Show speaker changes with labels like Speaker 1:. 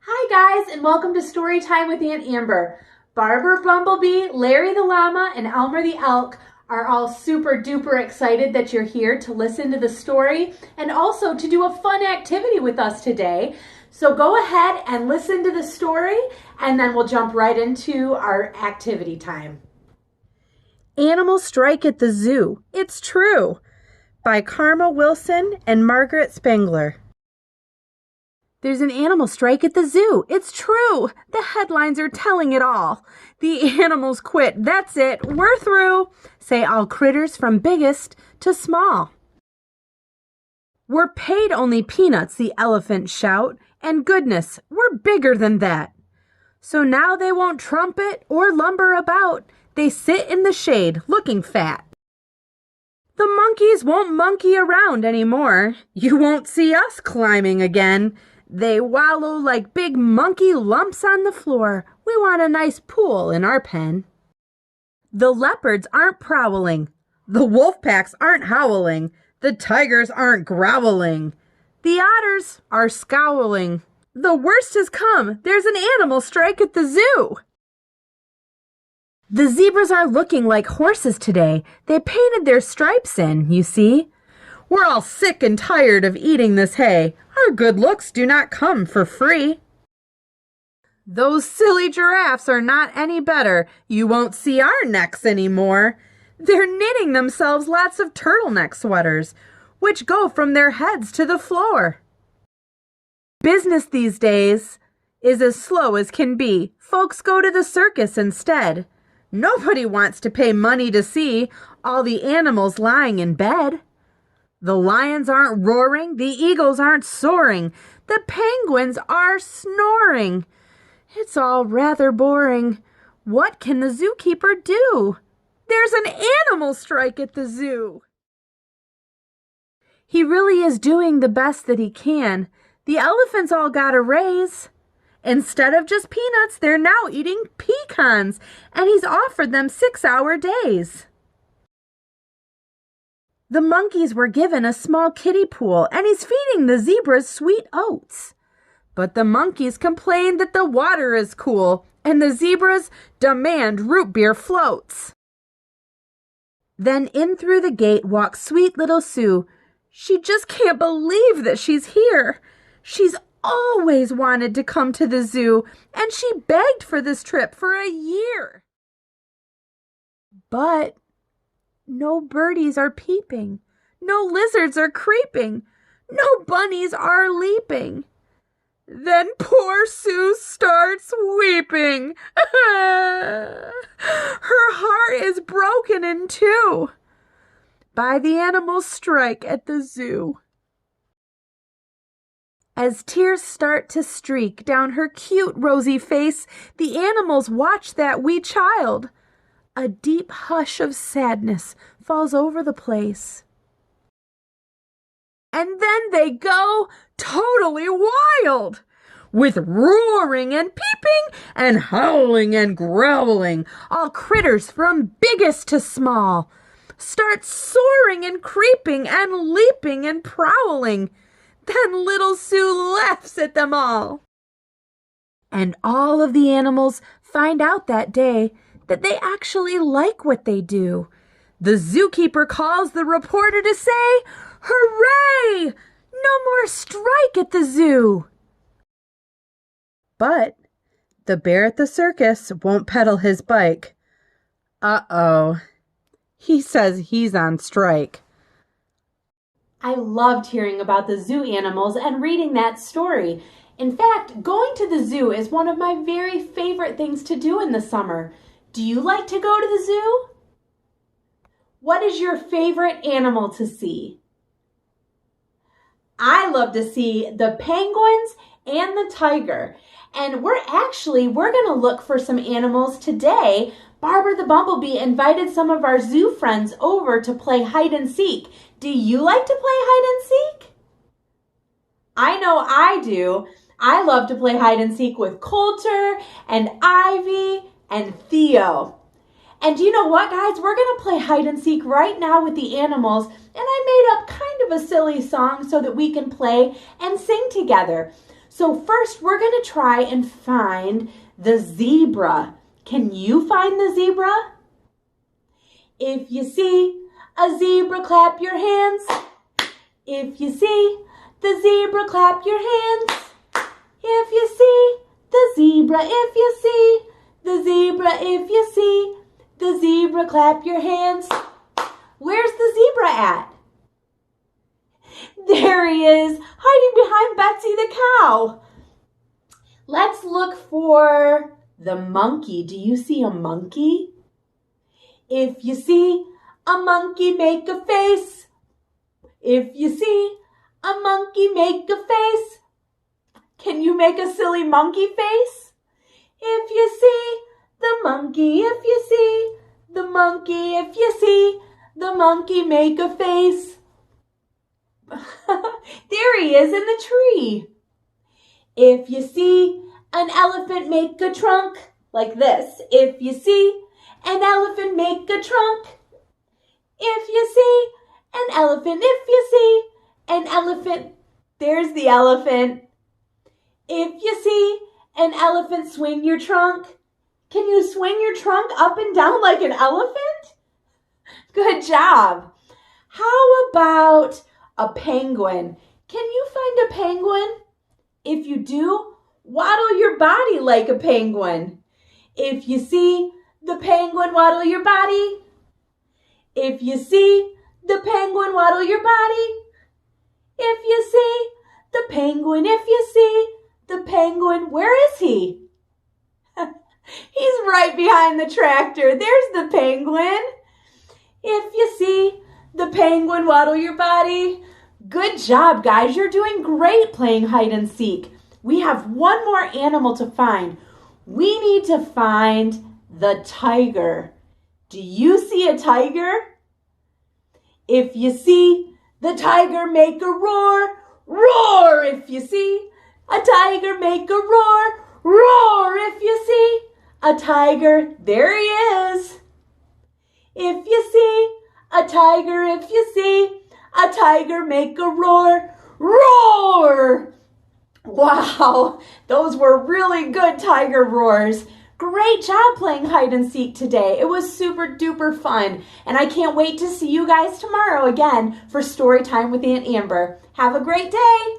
Speaker 1: Hi guys, and welcome to Story Time with Aunt Amber. Barber Bumblebee, Larry the Llama, and Elmer the Elk are all super duper excited that you're here to listen to the story and also to do a fun activity with us today. So go ahead and listen to the story and then we'll jump right into our activity time.
Speaker 2: Animal Strike at the Zoo. It's True by Karma Wilson and Margaret Spengler. There's an animal strike at the zoo. It's true. The headlines are telling it all. The animals quit. That's it. We're through. Say all critters from biggest to small. We're paid only peanuts, the elephants shout. And goodness, we're bigger than that. So now they won't trumpet or lumber about. They sit in the shade looking fat. The monkeys won't monkey around anymore. You won't see us climbing again. They wallow like big monkey lumps on the floor. We want a nice pool in our pen. The leopards aren't prowling. The wolf packs aren't howling. The tigers aren't growling. The otters are scowling. The worst has come. There's an animal strike at the zoo. The zebras are looking like horses today. They painted their stripes in, you see. We're all sick and tired of eating this hay. Our good looks do not come for free. Those silly giraffes are not any better. You won't see our necks anymore. They're knitting themselves lots of turtleneck sweaters, which go from their heads to the floor. Business these days is as slow as can be. Folks go to the circus instead. Nobody wants to pay money to see all the animals lying in bed. The lions aren't roaring, the eagles aren't soaring, the penguins are snoring. It's all rather boring. What can the zookeeper do? There's an animal strike at the zoo. He really is doing the best that he can. The elephants all got a raise. Instead of just peanuts, they're now eating pecans, and he's offered them 6-hour days. The monkeys were given a small kiddie pool, and he's feeding the zebras sweet oats. But the monkeys complain that the water is cool, and the zebras demand root beer floats. Then in through the gate walks sweet little Sue. She just can't believe that she's here. She's always wanted to come to the zoo, and she begged for this trip for a year. But no birdies are peeping, no lizards are creeping, no bunnies are leaping. Then poor Sue starts weeping. Her heart is broken in two by the animal strike at the zoo. As tears start to streak down her cute rosy face, the animals watch that wee child. A deep hush of sadness falls over the place. And then they go totally wild, with roaring and peeping and howling and growling. All critters from biggest to small start soaring and creeping and leaping and prowling. Then little Sue laughs at them all. And all of the animals find out that day that they actually like what they do. The zookeeper calls the reporter to say, "Hooray! No more strike at the zoo!" But the bear at the circus won't pedal his bike. Uh-oh. He says he's on strike.
Speaker 1: I loved hearing about the zoo animals and reading that story. In fact, going to the zoo is one of my very favorite things to do in the summer. Do you like to go to the zoo? What is your favorite animal to see? I love to see the penguins and the tiger. And we're going to look for some animals today. Barber the Bumblebee invited some of our zoo friends over to play hide and seek. Do you like to play hide and seek? I know I do. I love to play hide and seek with Coulter and Ivy and Theo. And you know what, guys? We're going to play hide and seek right now with the animals. And I made up kind of a silly song so that we can play and sing together. So first we're going to try and find the zebra. Can you find the zebra? If you see a zebra, clap your hands. If you see the zebra, clap your hands. If you see the zebra, if you see the zebra, if you see the zebra, clap your hands. Where's the zebra at? There he is, hiding behind Betsy the cow. Let's look for the monkey. Do you see a monkey? If you see a monkey, make a face. If you see a monkey, make a face. Can you make a silly monkey face? If you see the monkey, if you see the monkey, if you see the monkey, make a face. There he is in the tree. If you see an elephant, make a trunk like this. If you see an elephant, make a trunk. If you see an elephant, if you see an elephant, there's the elephant. If you see an elephant, swing your trunk. Can you swing your trunk up and down like an elephant? Good job. How about a penguin? Can you find a penguin? If you do, waddle your body like a penguin. If you see the penguin, waddle your body. If you see the penguin, waddle your body. If you see the penguin, if you see the penguin, where is he? He's right behind the tractor. There's the penguin. If you see the penguin, waddle your body. Good job, guys. You're doing great playing hide and seek. We have one more animal to find. We need to find the tiger. Do you see a tiger? If you see the tiger, make a roar. Roar if you see a tiger, make a roar. Roar if you see a tiger. There he is. If you see a tiger, if you see a tiger, make a roar. Roar! Wow, those were really good tiger roars. Great job playing hide and seek today. It was super duper fun. And I can't wait to see you guys tomorrow again for story time with Aunt Amber. Have a great day.